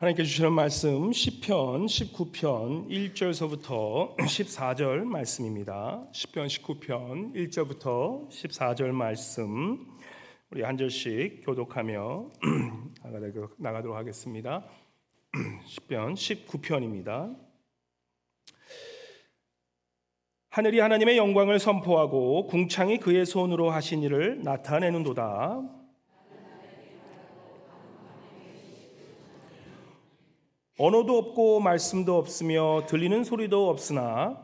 하나님께 주시는 말씀 시편 19편 1절서부터 14절 말씀입니다. 시편 19편 1절부터 14절 말씀 우리 한 절씩 교독하며 나가도록 하겠습니다. 시편 19편입니다. 하늘이 하나님의 영광을 선포하고 궁창이 그의 손으로 하신 일을 나타내는도다. 언어도 없고 말씀도 없으며 들리는 소리도 없으나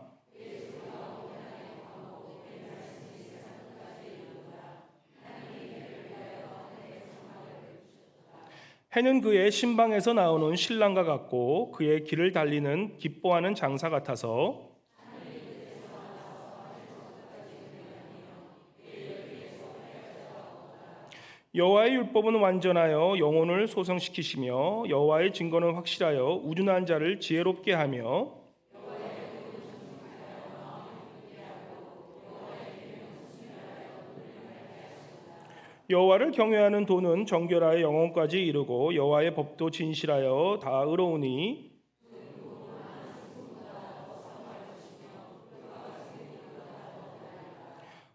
해는 그의 신방에서 나오는 신랑과 같고 그의 길을 달리는 기뻐하는 장사 같아서 여호와의 율법은 완전하여 영혼을 소성시키시며 여호와의 증거는 확실하여 우둔한 자를 지혜롭게 하며 여호와를 경외하는 도는 정결하여 영혼까지 이르고 여호와의 법도 진실하여 다 의로우니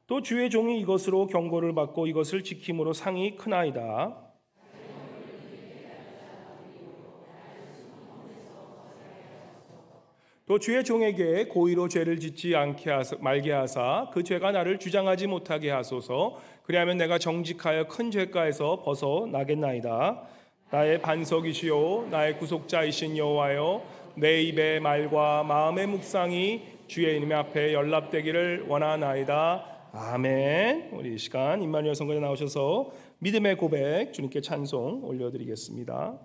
또 주의 종이 이것으로 경고를 받고 이것을 지킴으로 상이 크나이다. 또 주의 종에게 고의로 죄를 짓지 말게 하사 그 죄가 나를 주장하지 못하게 하소서. 그리하면 내가 정직하여 큰 죄가에서 벗어나겠나이다. 나의 반석이시요 나의 구속자이신 여호와여, 내 입의 말과 마음의 묵상이 주의 이름 앞에 연락되기를 원하나이다. 아멘. 우리 이 시간 임마누엘 성전에 나오셔서 믿음의 고백 주님께 찬송 올려드리겠습니다.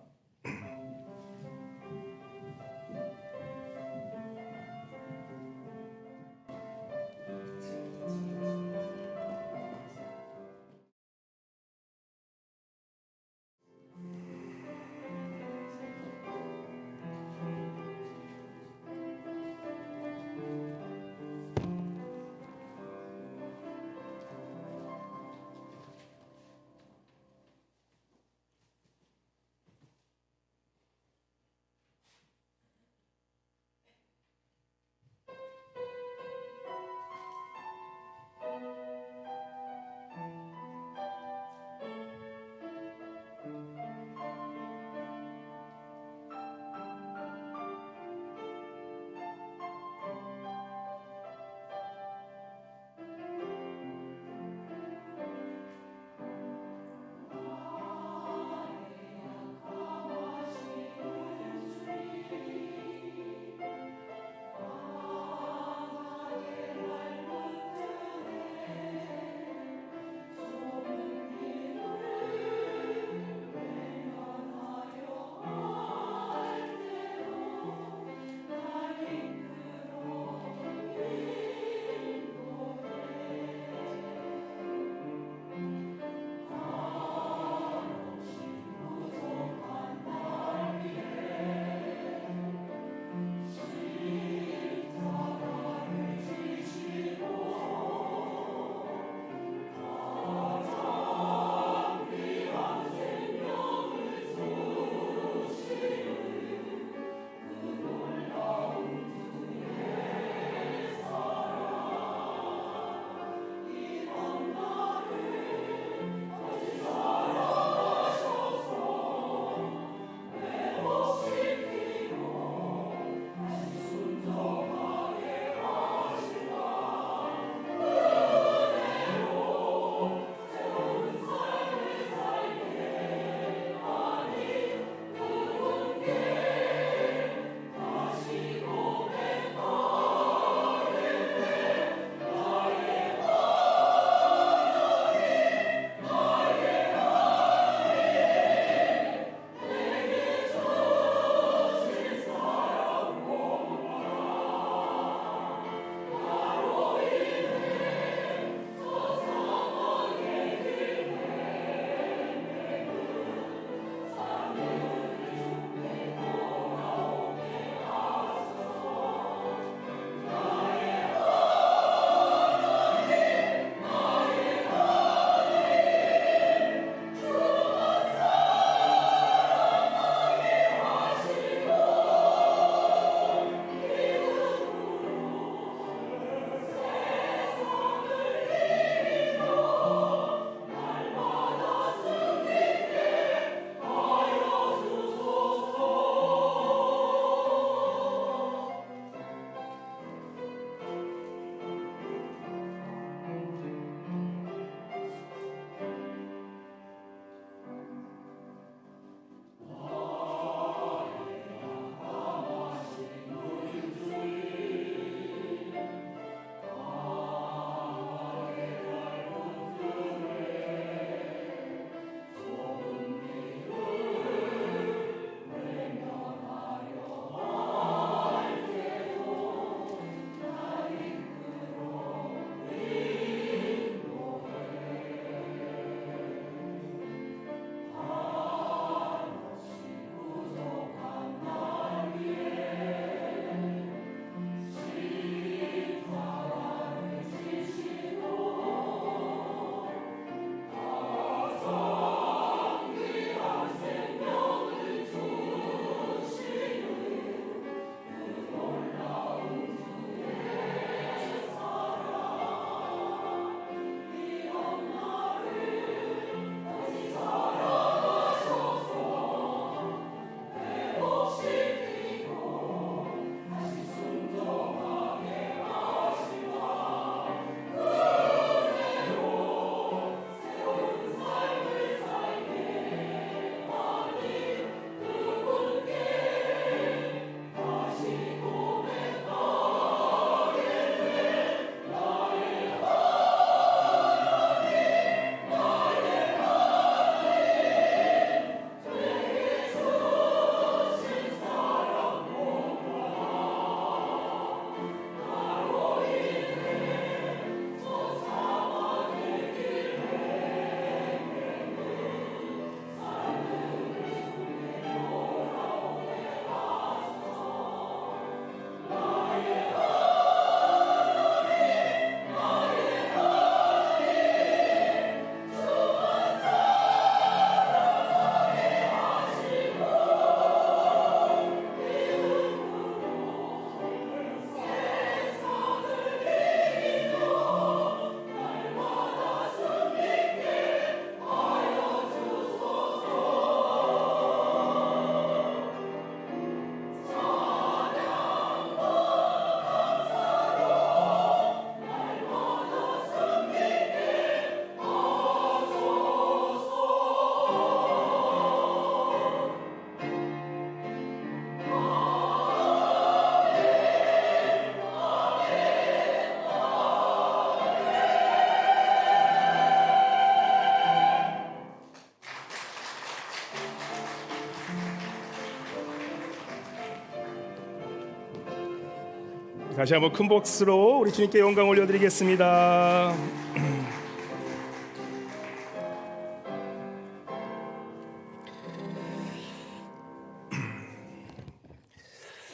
다시 한번 큰 박수로 우리 주님께 영광 올려드리겠습니다.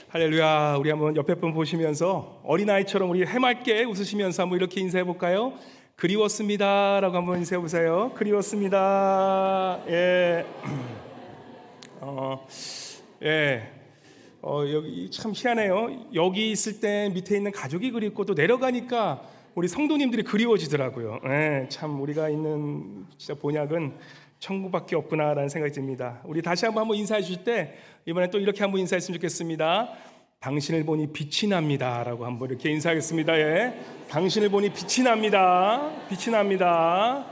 할렐루야. 우리 한번 옆에 분 보시면서 어린아이처럼 우리 해맑게 웃으시면서 한번 이렇게 인사해 볼까요? 그리웠습니다 라고 한번 인사해 보세요. 그리웠습니다. 예. 여기 참 희한해요. 여기 있을 때 밑에 있는 가족이 그립고 또 내려가니까 우리 성도님들이 그리워지더라고요. 참 우리가 있는 진짜 본약은 천국밖에 없구나라는 생각이 듭니다. 우리 다시 한번 인사해 주실 때 이번에 또 이렇게 한번 인사했으면 좋겠습니다. 당신을 보니 빛이 납니다 라고 한번 이렇게 인사하겠습니다. 예. 당신을 보니 빛이 납니다. 빛이 납니다.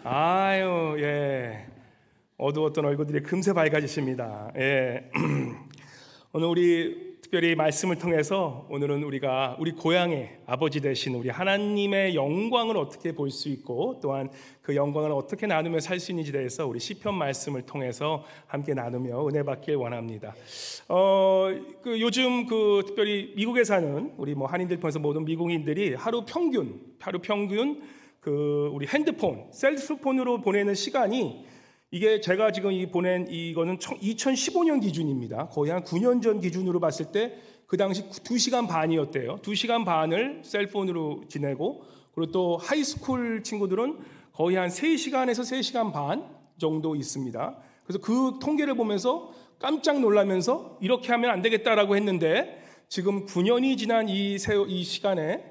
아유, 예. 어두웠던 얼굴들이 금세 밝아지십니다. 예. 오늘 우리 특별히 말씀을 통해서 오늘은 우리가 우리 고향의 아버지 되신 우리 하나님의 영광을 어떻게 볼 수 있고 또한 그 영광을 어떻게 나누며 살 수 있는지 대해서 우리 시편 말씀을 통해서 함께 나누며 은혜 받길 원합니다. 요즘 특별히 미국에 사는 우리 한인들 통해서 모든 미국인들이 하루 평균 우리 핸드폰, 셀프폰으로 보내는 시간이 이게 제가 지금 보낸 이거는 2015년 기준입니다. 거의 한 9년 전 기준으로 봤을 때 그 당시 2시간 반이었대요. 2시간 반을 셀폰으로 지내고 그리고 또 하이스쿨 친구들은 거의 한 3시간에서 3시간 반 정도 있습니다. 그래서 그 통계를 보면서 깜짝 놀라면서 이렇게 하면 안 되겠다라고 했는데 지금 9년이 지난 이 시간에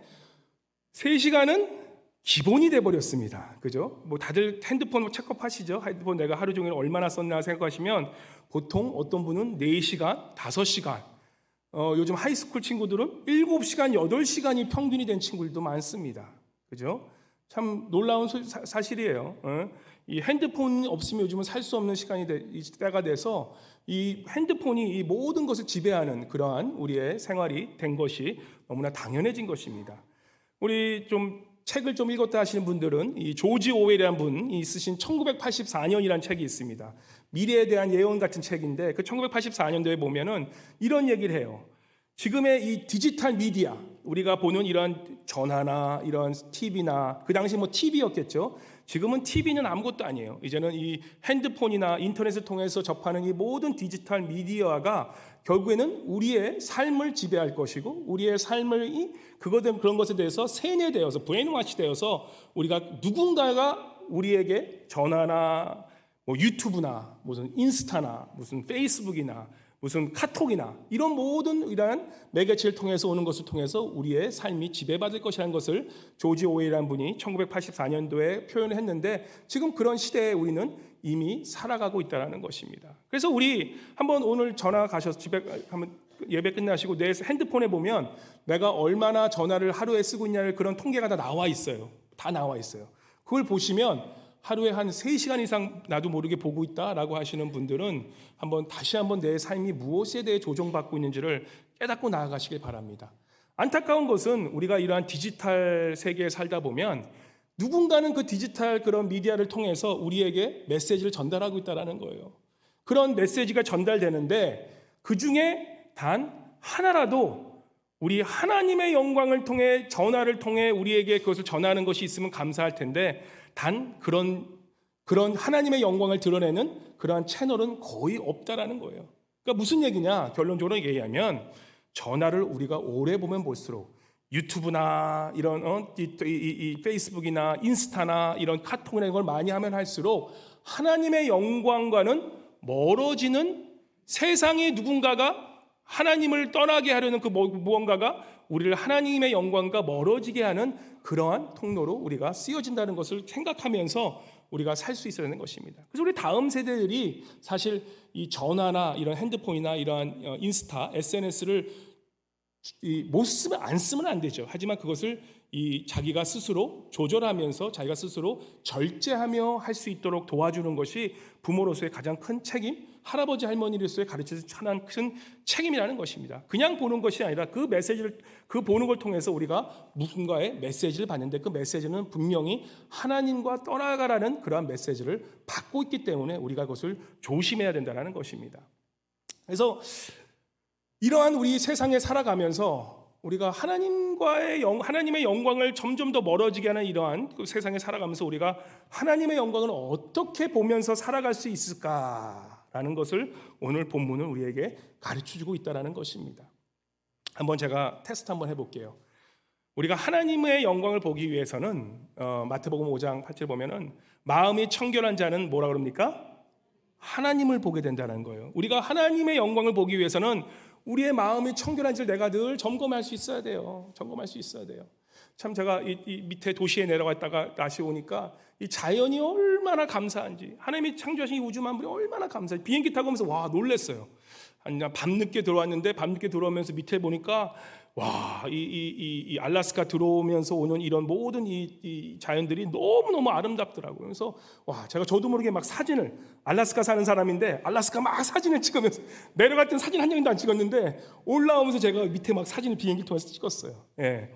3시간은 기본이 돼버렸습니다. 그죠? 다들 핸드폰 체크하시죠? 핸드폰 내가 하루 종일 얼마나 썼나 생각하시면 보통 어떤 분은 4시간, 5시간. 요즘 하이스쿨 친구들은 7시간, 8시간이 평균이 된 친구들도 많습니다. 그죠? 참 놀라운 사실이에요. 이 핸드폰 없으면 요즘은 살 수 없는 때가 돼서 이 핸드폰이 이 모든 것을 지배하는 그러한 우리의 생활이 된 것이 너무나 당연해진 것입니다. 우리 책을 좀 읽었다 하시는 분들은 이 조지 오웰이라는 분이 쓰신 1984년이라는 책이 있습니다. 미래에 대한 예언 같은 책인데 그 1984년도에 보면은 이런 얘기를 해요. 지금의 이 디지털 미디어, 우리가 보는 이런 전화나 이런 TV나 그 당시 TV였겠죠. 지금은 TV는 아무것도 아니에요. 이제는 이 핸드폰이나 인터넷을 통해서 접하는 이 모든 디지털 미디어가 결국에는 우리의 삶을 지배할 것이고 우리의 삶을 그런 것에 대해서 세뇌되어서 브레인워시 되어서 우리가 누군가가 우리에게 전화나 유튜브나 무슨 인스타나 무슨 페이스북이나 무슨 카톡이나 이런 모든 이러한 매개체를 통해서 오는 것을 통해서 우리의 삶이 지배받을 것이라는 것을 조지 오웰이라는 분이 1984년도에 표현을 했는데 지금 그런 시대에 우리는 이미 살아가고 있다는 것입니다. 그래서 우리 한번 오늘 전화 가셔서 집에 한번 예배 끝나시고 내 핸드폰에 보면 내가 얼마나 전화를 하루에 쓰고 있냐를 그런 통계가 다 나와 있어요. 다 나와 있어요. 그걸 보시면 하루에 한 3시간 이상 나도 모르게 보고 있다라고 하시는 분들은 다시 한번 내 삶이 무엇에 대해 조종받고 있는지를 깨닫고 나아가시길 바랍니다. 안타까운 것은 우리가 이러한 디지털 세계에 살다 보면 누군가는 그 디지털 그런 미디어를 통해서 우리에게 메시지를 전달하고 있다는 거예요. 그런 메시지가 전달되는데 그 중에 단 하나라도 우리 하나님의 영광을 통해 전화를 통해 우리에게 그것을 전하는 것이 있으면 감사할 텐데 단 그런 하나님의 영광을 드러내는 그러한 채널은 거의 없다라는 거예요. 그러니까 무슨 얘기냐? 결론적으로 얘기하면 전화를 우리가 오래 보면 볼수록 유튜브나 이런 이 페이스북이나 인스타나 이런 카톡이나 이걸 많이 하면 할수록 하나님의 영광과는 멀어지는 세상의 누군가가 하나님을 떠나게 하려는 그 무언가가 우리를 하나님의 영광과 멀어지게 하는 그러한 통로로 우리가 쓰여진다는 것을 생각하면서 우리가 살 수 있어야 하는 것입니다. 그래서 우리 다음 세대들이 사실 이 전화나 이런 핸드폰이나 이러한 인스타, SNS를 안 쓰면 안 되죠. 하지만 그것을 자기가 스스로 조절하면서 자기가 스스로 절제하며 할 수 있도록 도와주는 것이 부모로서의 가장 큰 책임, 할아버지 할머니로서의 가르쳐준 가장 큰 책임이라는 것입니다. 그냥 보는 것이 아니라 그 메시지를 보는 걸 통해서 우리가 누군가의 메시지를 받는데 그 메시지는 분명히 하나님과 떠나가라는 그러한 메시지를 받고 있기 때문에 우리가 그것을 조심해야 된다는 것입니다. 그래서 이러한 우리 세상에 살아가면서 우리가 하나님의 영광을 점점 더 멀어지게 하는 이러한 그 세상에 살아가면서 우리가 하나님의 영광을 어떻게 보면서 살아갈 수 있을까라는 것을 오늘 본문은 우리에게 가르쳐주고 있다는 것입니다. 한번 제가 테스트 한번 해볼게요. 우리가 하나님의 영광을 보기 위해서는 마태복음 5장 8절 보면은 마음이 청결한 자는 뭐라 그럽니까? 하나님을 보게 된다는 거예요. 우리가 하나님의 영광을 보기 위해서는 우리의 마음이 청결한지를 내가 늘 점검할 수 있어야 돼요. 점검할 수 있어야 돼요. 참 제가 이 밑에 도시에 내려갔다가 다시 오니까 이 자연이 얼마나 감사한지, 하나님이 창조하신 이 우주 만물이 얼마나 감사한지, 비행기 타고 오면서 와 놀랬어요. 밤늦게 들어왔는데 밤늦게 들어오면서 밑에 보니까 와, 이 알래스카 들어오면서 오는 이런 모든 이 자연들이 너무너무 아름답더라고요. 그래서 와, 저도 모르게 막 사진을, 알래스카 사는 사람인데 알래스카 막 사진을 찍으면서 내려갈 땐 사진 한 장도 안 찍었는데 올라오면서 제가 밑에 막 사진을 비행기 통해서 찍었어요. 예.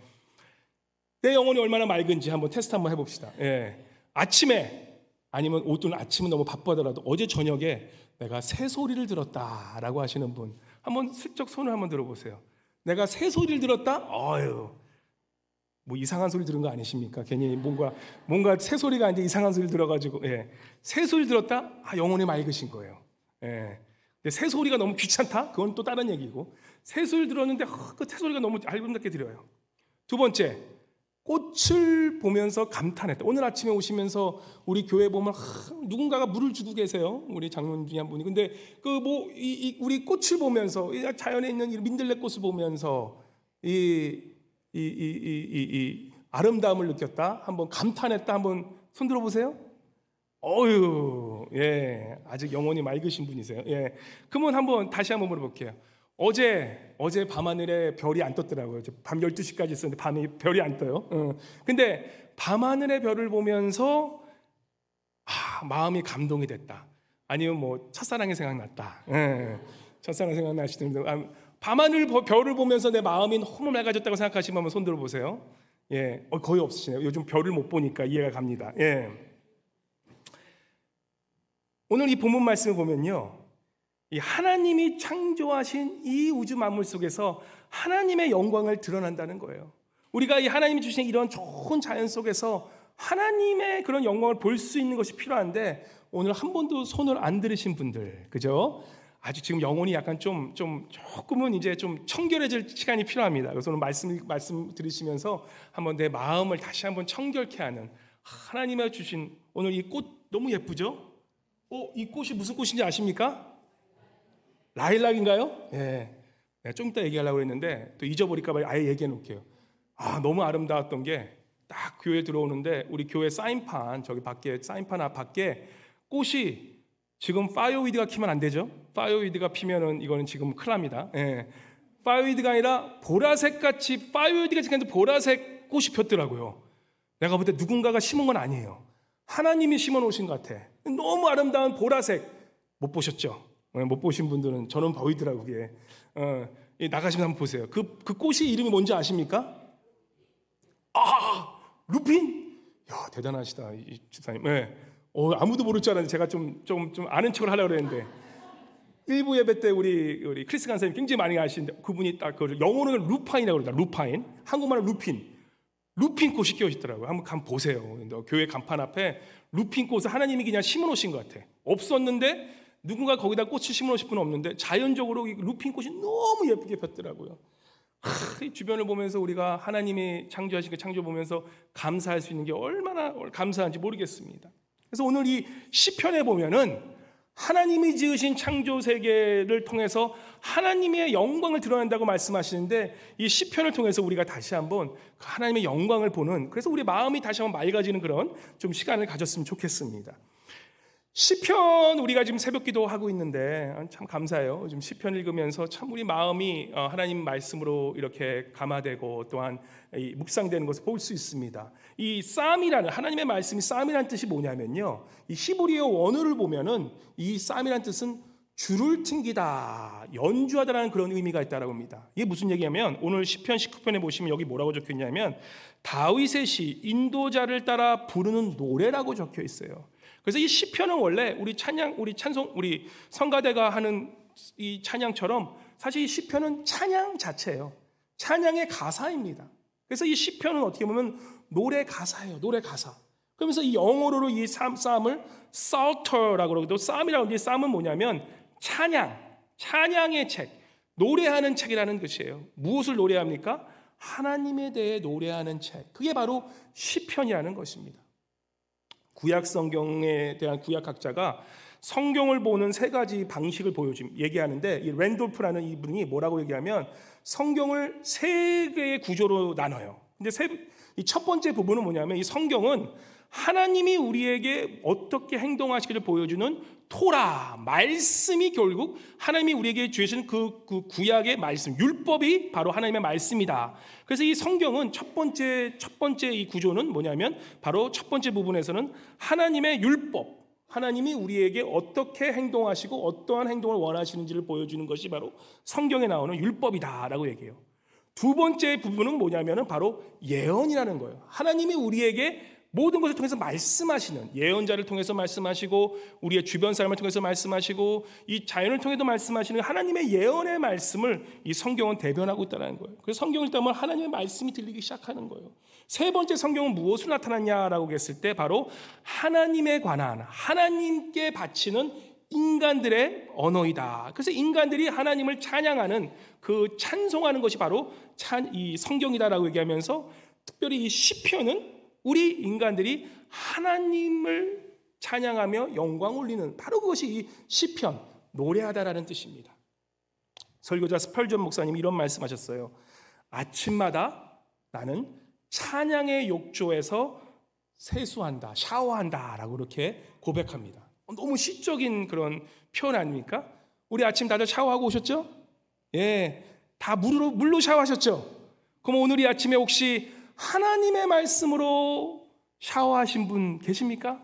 내 영혼이 얼마나 맑은지 한번 테스트 한번 해봅시다. 예. 아침에 아니면 오늘 아침은 너무 바쁘더라도 어제 저녁에 내가 새소리를 들었다라고 하시는 분 한번 슬쩍 손을 한번 들어보세요. 내가 새소리를 들었다? 어휴, 뭐 이상한 소리 들은 거 아니십니까? 괜히 뭔가 새소리가 이제 이상한 소리를 들어가지고, 예. 새소리 들었다? 아, 영혼이 맑으신 거예요. 예. 근데 새소리가 너무 귀찮다? 그건 또 다른 얘기고, 새소리 들었는데 그 새소리가 너무 아름답게 들려요. 두 번째, 꽃을 보면서 감탄했다. 오늘 아침에 오시면서 우리 교회 보면 누군가가 물을 주고 계세요. 우리 장로님 중에 한 분이. 근데 우리 꽃을 보면서 자연에 있는 이 민들레꽃을 보면서 이 아름다움을 느꼈다. 한번 감탄했다. 한번 손 들어 보세요. 어유, 예, 아직 영혼이 맑으신 분이세요. 예, 그러면 다시 한번 물어볼게요. 어제 밤하늘에 별이 안 떴더라고요. 밤 12시까지 있었는데 밤에 별이 안 떠요. 근데 밤하늘의 별을 보면서 마음이 감동이 됐다. 아니면 뭐 첫사랑이 생각났다. 첫사랑 생각나시는 분들, 밤하늘 별을 보면서 내 마음이 너무 맑아졌다고 생각하시면 한번 손 들어보세요. 예, 거의 없으시네요. 요즘 별을 못 보니까 이해가 갑니다. 예. 오늘 이 본문 말씀을 보면요, 이 하나님이 창조하신 이 우주 만물 속에서 하나님의 영광을 드러난다는 거예요. 우리가 이 하나님이 주신 이런 좋은 자연 속에서 하나님의 그런 영광을 볼 수 있는 것이 필요한데 오늘 한 번도 손을 안 들으신 분들, 그죠? 아주 지금 영혼이 약간 조금은 이제 좀 청결해질 시간이 필요합니다. 그래서 오늘 말씀 들으시면서 한번 내 마음을 다시 한번 청결케 하는 하나님이 주신 오늘 이 꽃 너무 예쁘죠? 이 꽃이 무슨 꽃인지 아십니까? 라일락인가요? 예. 좀 이따 얘기하려고 했는데 또 잊어버릴까 봐 아예 얘기해 놓을게요. 너무 아름다웠던 게 딱 교회 들어오는데 우리 교회 사인판 저기 밖에 사인판 앞 밖에 꽃이 지금 파이어위드가 피면 안 되죠? 파이어위드가 피면은 이거는 지금 큰일 납니다. 예. 파이어위드가 아니라 보라색 같이 파이어위드가 지금 보라색 꽃이 폈더라고요. 내가 볼 때 누군가가 심은 건 아니에요. 하나님이 심어 놓으신 것 같아. 너무 아름다운 보라색. 못 보셨죠? 못 보신 분들은 저는 보이더라고요. 그게. 나가시면 한번 보세요. 그 꽃이 이름이 뭔지 아십니까? 루핀. 야, 대단하시다 이 집사님. 네. 아무도 모를 줄 알았는데 제가 좀 아는 척을 하려고 그랬는데 일부 예배 때 우리 크리스 간사님 굉장히 많이 아시는데 그분이 딱 영어로는 루파인이라고 그러다. 루파인. 한국말은 루핀 꽃이 끼어 있더라고요. 한번 보세요. 교회 간판 앞에 루핀 꽃을 하나님이 그냥 심어 놓으신 것 같아. 없었는데 누군가 거기다 꽃을 심어 놓으실 분은 없는데 자연적으로 루핀 꽃이 너무 예쁘게 폈더라고요. 이 주변을 보면서 우리가 하나님이 창조하신 그 창조 보면서 감사할 수 있는 게 얼마나 감사한지 모르겠습니다. 그래서 오늘 이 시편에 보면은 하나님이 지으신 창조 세계를 통해서 하나님의 영광을 드러낸다고 말씀하시는데 이 시편을 통해서 우리가 다시 한번 하나님의 영광을 보는, 그래서 우리 마음이 다시 한번 맑아지는 그런 좀 시간을 가졌으면 좋겠습니다. 시편 우리가 지금 새벽기도 하고 있는데 참 감사해요. 지금 시편 읽으면서 참 우리 마음이 하나님 말씀으로 이렇게 감화되고 또한 묵상되는 것을 볼 수 있습니다. 이 쌈이라는 하나님의 말씀이 쌈이라는 뜻이 뭐냐면요, 이 히브리어 원어를 보면은 이 쌈이라는 뜻은 줄을 튕기다, 연주하다라는 그런 의미가 있다라고 합니다. 이게 무슨 얘기냐면 오늘 시편 19편에 보시면 여기 뭐라고 적혀 있냐면 다윗의 시 인도자를 따라 부르는 노래라고 적혀 있어요. 그래서 이 시편은 원래 우리 찬송, 우리 성가대가 하는 이 찬양처럼 사실 이 시편은 찬양 자체예요. 찬양의 가사입니다. 그래서 이 시편은 어떻게 보면 노래 가사예요. 노래 가사. 그러면서 이 영어로로 이 쌈을 Psalter라고 그러고, 또 쌈이라고 하는데, 쌈은 뭐냐면 찬양의 책, 노래하는 책이라는 뜻이에요. 무엇을 노래합니까? 하나님에 대해 노래하는 책. 그게 바로 시편이라는 것입니다. 구약 성경에 대한 구약학자가 성경을 보는 세 가지 방식을 얘기하는데, 이 랜돌프라는 이분이 뭐라고 얘기하면 성경을 세 개의 구조로 나눠요. 근데 이 첫 번째 부분은 뭐냐면, 이 성경은 하나님이 우리에게 어떻게 행동하시기를 보여주는 토라, 말씀이 결국 하나님이 우리에게 주신 그 구약의 말씀, 율법이 바로 하나님의 말씀이다. 그래서 이 성경은 첫 번째 이 구조는 뭐냐면, 바로 첫 번째 부분에서는 하나님의 율법, 하나님이 우리에게 어떻게 행동하시고 어떠한 행동을 원하시는지를 보여주는 것이 바로 성경에 나오는 율법이다라고 얘기해요. 두 번째 부분은 뭐냐면은 바로 예언이라는 거예요. 하나님이 우리에게 모든 것을 통해서 말씀하시는, 예언자를 통해서 말씀하시고 우리의 주변 사람을 통해서 말씀하시고 이 자연을 통해서 말씀하시는 하나님의 예언의 말씀을 이 성경은 대변하고 있다는 거예요. 그래서 성경을 읽다 하나님의 말씀이 들리기 시작하는 거예요. 세 번째, 성경은 무엇으로 나타났냐라고 했을 때 바로 하나님에 관한, 하나님께 바치는 인간들의 언어이다. 그래서 인간들이 하나님을 찬양하는, 그 찬송하는 것이 바로 이 성경이다라고 얘기하면서, 특별히 이 시편은 우리 인간들이 하나님을 찬양하며 영광 올리는, 바로 그것이 이 시편, 노래하다라는 뜻입니다. 설교자 스펄전 목사님이 이런 말씀하셨어요. 아침마다 나는 찬양의 욕조에서 세수한다, 샤워한다 라고 이렇게 고백합니다. 너무 시적인 그런 표현 아닙니까? 우리 아침 다들 샤워하고 오셨죠? 예, 다 물로 샤워하셨죠? 그럼 오늘 이 아침에 혹시 하나님의 말씀으로 샤워하신 분 계십니까?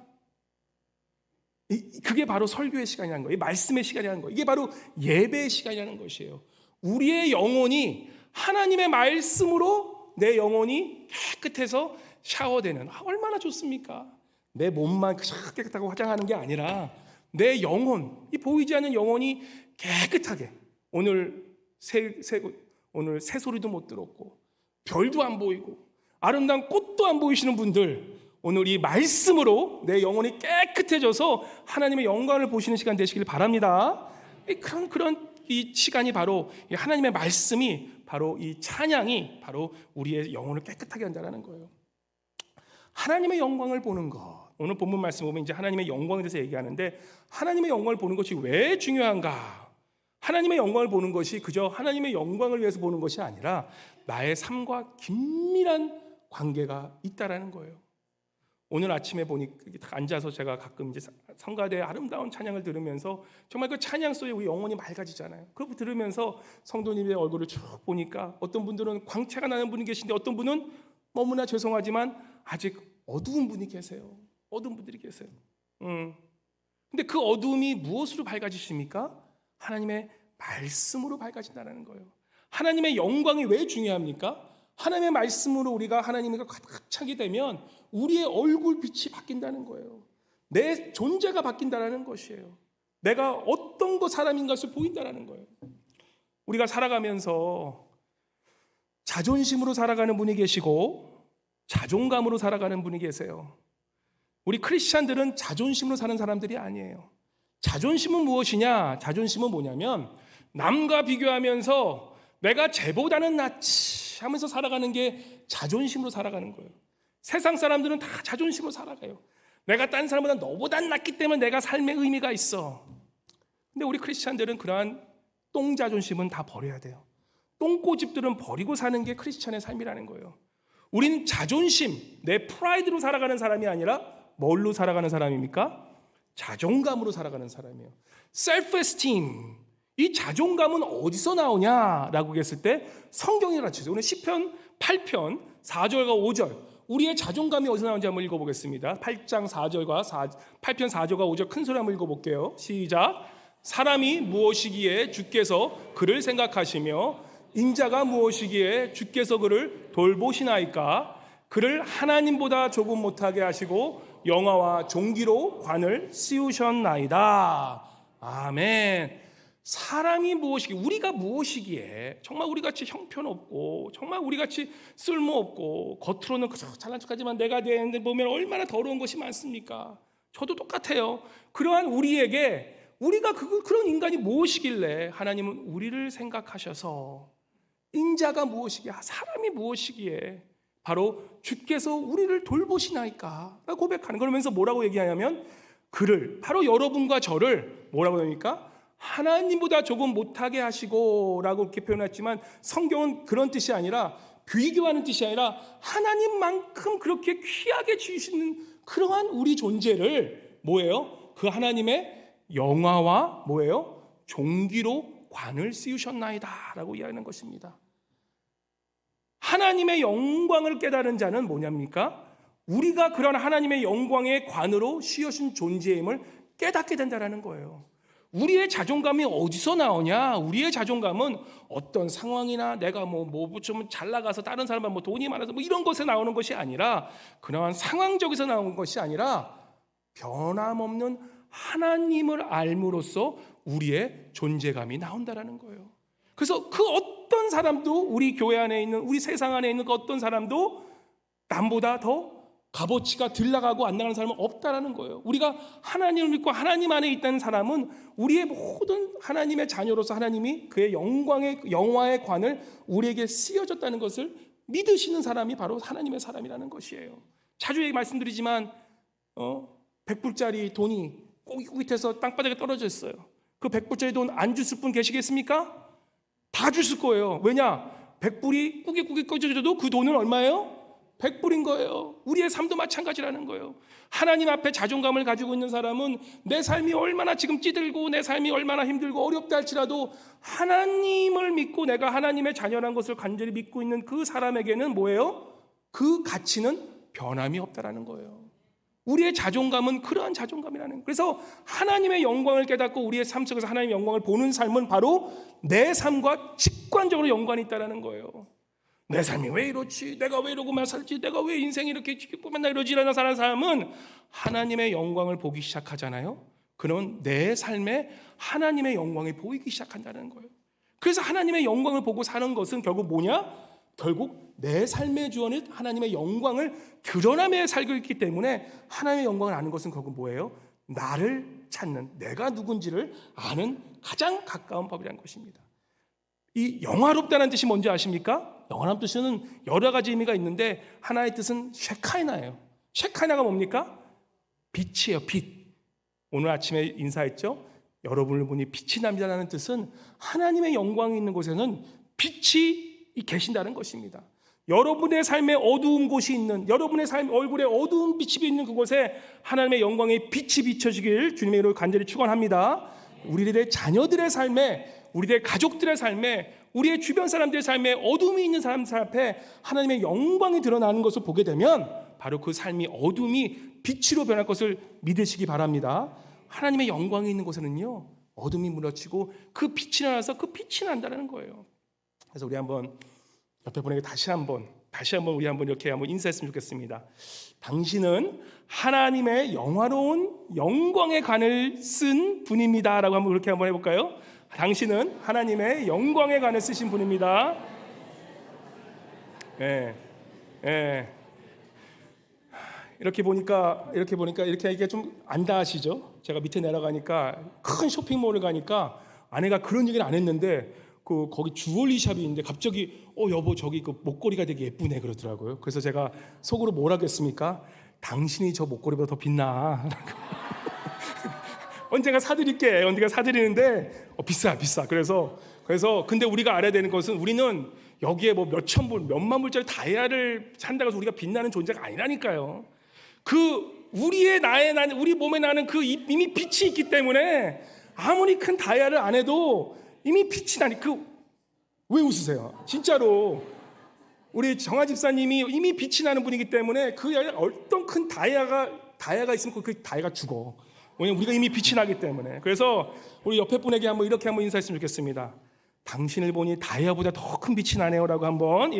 그게 바로 설교의 시간이라는 거예요. 말씀의 시간이라는 거예요. 이게 바로 예배의 시간이라는 것이에요. 우리의 영혼이 하나님의 말씀으로 내 영혼이 깨끗해서 샤워되는, 얼마나 좋습니까? 내 몸만 깨끗하고 화장하는 게 아니라 내 영혼, 이 보이지 않는 영혼이 깨끗하게, 오늘 새소리도 못 들었고 별도 안 보이고 아름다운 꽃도 안 보이시는 분들, 오늘 이 말씀으로 내 영혼이 깨끗해져서 하나님의 영광을 보시는 시간 되시길 바랍니다. 그런 이 시간이 바로 하나님의 말씀이, 바로 이 찬양이 바로 우리의 영혼을 깨끗하게 한다는 거예요. 하나님의 영광을 보는 것, 오늘 본문 말씀 보면 이제 하나님의 영광에 대해서 얘기하는데, 하나님의 영광을 보는 것이 왜 중요한가? 하나님의 영광을 보는 것이 그저 하나님의 영광을 위해서 보는 것이 아니라 나의 삶과 긴밀한 관계가 있다라는 거예요. 오늘 아침에 보니 앉아서 제가 가끔 이제 성가대의 아름다운 찬양을 들으면서 정말 그 찬양 속에 우리 영혼이 맑아지잖아요. 그거 들으면서 성도님의 얼굴을 쭉 보니까 어떤 분들은 광채가 나는 분이 계신데, 어떤 분은 너무나 죄송하지만 아직 어두운 분이 계세요. 어두운 분들이 계세요. 근데 그 어두움이 무엇으로 밝아지십니까? 하나님의 말씀으로 밝아진다는 거예요. 하나님의 영광이 왜 중요합니까? 하나님의 말씀으로 우리가 하나님과 가득 차게 되면 우리의 얼굴빛이 바뀐다는 거예요. 내 존재가 바뀐다는 것이에요. 내가 어떤 사람인 것을 보인다는 거예요. 우리가 살아가면서 자존심으로 살아가는 분이 계시고 자존감으로 살아가는 분이 계세요. 우리 크리스찬들은 자존심으로 사는 사람들이 아니에요. 자존심은 무엇이냐? 자존심은 뭐냐면 남과 비교하면서 내가 쟤보다는 낫지 하면서 살아가는 게 자존심으로 살아가는 거예요. 세상 사람들은 다 자존심으로 살아가요. 내가 딴 사람보다 너보단 낫기 때문에 내가 삶의 의미가 있어. 근데 우리 크리스찬들은 그러한 똥 자존심은 다 버려야 돼요. 똥꼬집들은 버리고 사는 게 크리스찬의 삶이라는 거예요. 우리는 자존심, 내 프라이드로 살아가는 사람이 아니라 뭘로 살아가는 사람입니까? 자존감으로 살아가는 사람이에요. self-esteem. 이 자존감은 어디서 나오냐라고 했을 때 성경이 가르쳐줘요. 오늘 시편 8편 4절과 5절, 우리의 자존감이 어디서 나오는지 한번 읽어보겠습니다. 8편 4절과 5절 큰 소리 한번 읽어볼게요. 시작. 사람이 무엇이기에 주께서 그를 생각하시며 인자가 무엇이기에 주께서 그를 돌보시나이까. 그를 하나님보다 조금 못하게 하시고 영화와 종기로 관을 씌우셨나이다. 아멘. 사람이 무엇이기에, 우리가 무엇이기에 정말 우리같이 형편없고 정말 우리같이 쓸모없고 겉으로는 그저 잘난 척하지만 내가 되는데 보면 얼마나 더러운 것이 많습니까? 저도 똑같아요. 그러한 우리에게 우리가 그런 인간이 무엇이길래 하나님은 우리를 생각하셔서 인자가 무엇이기에, 사람이 무엇이기에 바로 주께서 우리를 돌보시나이까 고백하는, 그러면서 뭐라고 얘기하냐면 그를, 바로 여러분과 저를 뭐라고 합니까? 하나님보다 조금 못하게 하시고 라고 이렇게 표현했지만 성경은 그런 뜻이 아니라, 비교하는 뜻이 아니라 하나님만큼 그렇게 귀하게 주시는 그러한 우리 존재를 뭐예요? 그 하나님의 영화와 뭐예요? 종기로 관을 씌우셨나이다 라고 이야기하는 것입니다. 하나님의 영광을 깨달은 자는 뭐냐입니까? 우리가 그런 하나님의 영광의 관으로 씌우신 존재임을 깨닫게 된다는 거예요. 우리의 자존감이 어디서 나오냐? 우리의 자존감은 어떤 상황이나 내가 좀 잘 나가서 다른 사람보다 돈이 많아서 이런 것에 나오는 것이 아니라, 그러한 상황적에서 나오는 것이 아니라 변함없는 하나님을 알므로써 우리의 존재감이 나온다라는 거예요. 그래서 그 어떤 사람도, 우리 교회 안에 있는, 우리 세상 안에 있는 그 어떤 사람도 남보다 더 값어치가 덜 나가고 안 나가는 사람은 없다라는 거예요. 우리가 하나님을 믿고 하나님 안에 있다는 사람은 우리의 모든 하나님의 자녀로서 하나님이 그의 영화의 관을 우리에게 씌워줬다는 것을 믿으시는 사람이 바로 하나님의 사람이라는 것이에요. 자주 말씀드리지만 100불짜리 돈이 꼬깃꼬깃해서 땅바닥에 떨어져 있어요. 그 100불짜리 돈 안 줬을 분 계시겠습니까? 다 줬을 거예요. 왜냐? 100불이 꾸깃꾸깃 꺼져도 그 돈은 얼마예요? 100불인 거예요. 우리의 삶도 마찬가지라는 거예요. 하나님 앞에 자존감을 가지고 있는 사람은 내 삶이 얼마나 지금 찌들고 내 삶이 얼마나 힘들고 어렵다 할지라도 하나님을 믿고 내가 하나님의 자녀라는 것을 간절히 믿고 있는 그 사람에게는 뭐예요? 그 가치는 변함이 없다라는 거예요. 우리의 자존감은 그러한 자존감이라는 거예요. 그래서 하나님의 영광을 깨닫고 우리의 삶 속에서 하나님의 영광을 보는 삶은 바로 내 삶과 직관적으로 연관이 있다는 거예요. 내 삶이 왜 이렇지? 내가 왜 이러고만 살지? 내가 왜 인생이 이렇게 맨날 이러지라는 사람은 하나님의 영광을 보기 시작하잖아요. 그러면 내 삶에 하나님의 영광이 보이기 시작한다는 거예요. 그래서 하나님의 영광을 보고 사는 것은 결국 뭐냐? 결국 내 삶의 주원은 하나님의 영광을 드러나며 살고 있기 때문에 하나님의 영광을 아는 것은 결국 뭐예요? 나를 찾는, 내가 누군지를 아는 가장 가까운 법이라는 것입니다. 이 영화롭다는 뜻이 뭔지 아십니까? 영화로운 뜻은 여러 가지 의미가 있는데 하나의 뜻은 쉐카이나예요. 쉐카이나가 뭡니까? 빛이에요. 빛. 오늘 아침에 인사했죠? 여러분을 보니 빛이 납니다라는 뜻은 하나님의 영광이 있는 곳에는 빛이 계신다는 것입니다. 여러분의 삶에 어두운 곳이 있는, 여러분의 삶 얼굴에 어두운 빛이 있는 그곳에 하나님의 영광의 빛이 비춰지길 주님의 이름으로 간절히 축원합니다. 우리들의 자녀들의 삶에, 우리들의 가족들의 삶에, 우리의 주변 사람들의 삶에 어둠이 있는 사람들 앞에 하나님의 영광이 드러나는 것을 보게 되면 바로 그 삶이 어둠이 빛으로 변할 것을 믿으시기 바랍니다. 하나님의 영광이 있는 곳에는요 어둠이 무너지고 그 빛이 나서 그 빛이 난다는 거예요. 그래서 우리 한번 옆에 분에게 다시 한번 우리 한번 이렇게 한번 인사했으면 좋겠습니다. 당신은 하나님의 영화로운 영광의 관을 쓴 분입니다라고 한번 그렇게 한번 해볼까요? 당신은 하나님의 영광의 관을 쓰신 분입니다. 이렇게 보니까 이게 좀 안다하시죠? 제가 밑에 내려가니까 큰 쇼핑몰을 가니까 아내가 그런 얘기를 안 했는데 거기 주얼리 샵이 있는데 갑자기 여보 저기 그 목걸이가 되게 예쁘네 그러더라고요. 그래서 제가 속으로 뭐라고 했습니까? 당신이 저 목걸이보다 더 빛나. 언젠가 사드릴게. 언젠가 사드리는데 비싸. 그래서 근데 우리가 알아야 되는 것은 우리는 여기에 뭐 몇천 불, 몇만 불짜리 다이아를 산다고 해서 우리가 빛나는 존재가 아니라니까요. 우리 몸에 나는 그 이미 빛이 있기 때문에 아무리 큰 다이아를 안 해도 이미 빛이 나니. 왜 웃으세요? 진짜로 우리 정아 집사님이 이미 빛이 나는 분이기 때문에 그 어떤 큰 다이아가 있으면 그 다이아가 죽어. 왜냐면 우리가 이미 빛이 나기 때문에. 그래서 우리 옆에 분에게 이렇게 한번 인사했으면 좋겠습니다. 당신을 보니 다이아보다 더 큰 빛이 나네요라고 한번.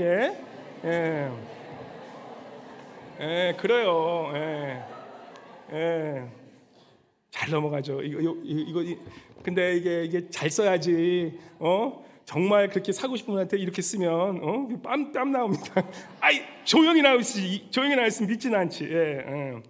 그래요. 잘 넘어가죠. 근데 이게 잘 써야지. 정말 그렇게 사고 싶은 분한테 이렇게 쓰면 땀 나옵니다. 아이 조용히 나왔으면 믿지는 않지. 예.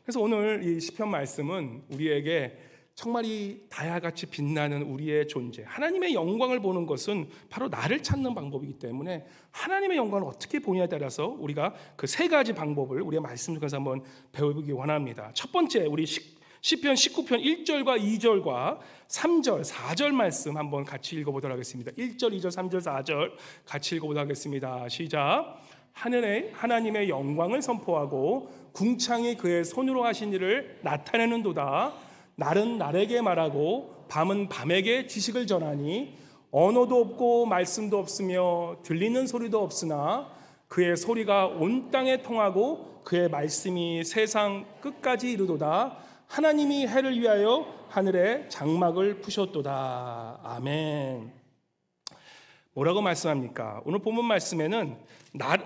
그래서 오늘 이 시편 말씀은 우리에게 정말 이 다야같이 빛나는 우리의 존재, 하나님의 영광을 보는 것은 바로 나를 찾는 방법이기 때문에 하나님의 영광을 어떻게 보냐에 따라서 우리가 그 세 가지 방법을 우리의 말씀 중에서 한번 배워보기 원합니다. 첫 번째, 우리 시편 19편 1절과 2절과 3절, 4절 말씀 한번 같이 읽어보도록 하겠습니다. 1절, 2절, 3절, 4절 같이 읽어보도록 하겠습니다. 시작. 하늘에 하나님의 영광을 선포하고 궁창이 그의 손으로 하신 일을 나타내는도다. 날은 날에게 말하고 밤은 밤에게 지식을 전하니 언어도 없고 말씀도 없으며 들리는 소리도 없으나 그의 소리가 온 땅에 통하고 그의 말씀이 세상 끝까지 이르도다. 하나님이 해를 위하여 하늘에 장막을 푸셨도다. 아멘. 뭐라고 말씀합니까? 오늘 본문 말씀에는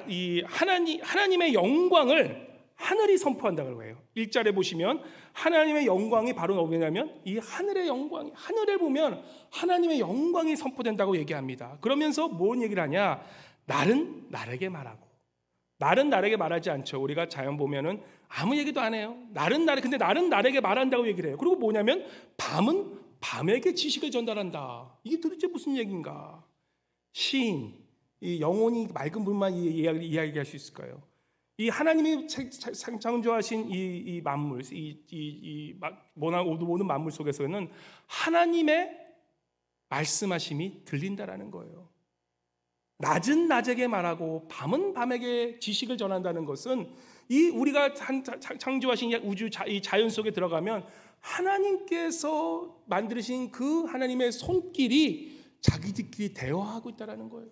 이 하나님의 영광을 하늘이 선포한다고 해요. 1절에 보시면 하나님의 영광이 바로 뭐냐면 이 하늘의 영광이, 하늘을 보면 하나님의 영광이 선포된다고 얘기합니다. 그러면서 뭔 얘기를 하냐? 날은 날에게 말하고. 날은 날에게 말하지 않죠. 우리가 자연 보면은 아무 얘기도 안 해요. 근데 날은 날에게 말한다고 얘기를 해요. 그리고 뭐냐면 밤은 밤에게 지식을 전달한다. 이게 도대체 무슨 얘기인가? 시인, 이 영혼이 맑은 분만 이야기할 수 있을까요? 이 하나님이 창조하신 이 만물, 모든 만물 속에서는 하나님의 말씀하심이 들린다라는 거예요. 낮은 낮에게 말하고 밤은 밤에게 지식을 전한다는 것은 이 우리가 창조하신 우주 이 자연 속에 들어가면 하나님께서 만드신 그 하나님의 손길이 자기들끼리 대화하고 있다라는 거예요.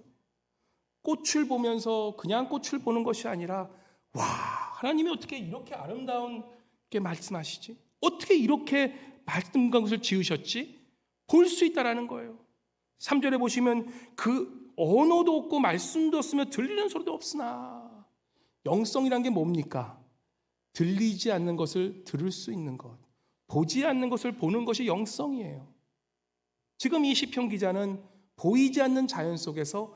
꽃을 보면서 그냥 꽃을 보는 것이 아니라 와, 하나님이 어떻게 이렇게 아름다운게 말씀하시지? 어떻게 이렇게 말씀과 것을 지으셨지? 볼 수 있다라는 거예요. 3절에 보시면 그 언어도 없고 말씀도 없으며 들리는 소리도 없으나 영성이란 게 뭡니까? 들리지 않는 것을 들을 수 있는 것, 보지 않는 것을 보는 것이 영성이에요. 지금 이 시편 기자는 보이지 않는 자연 속에서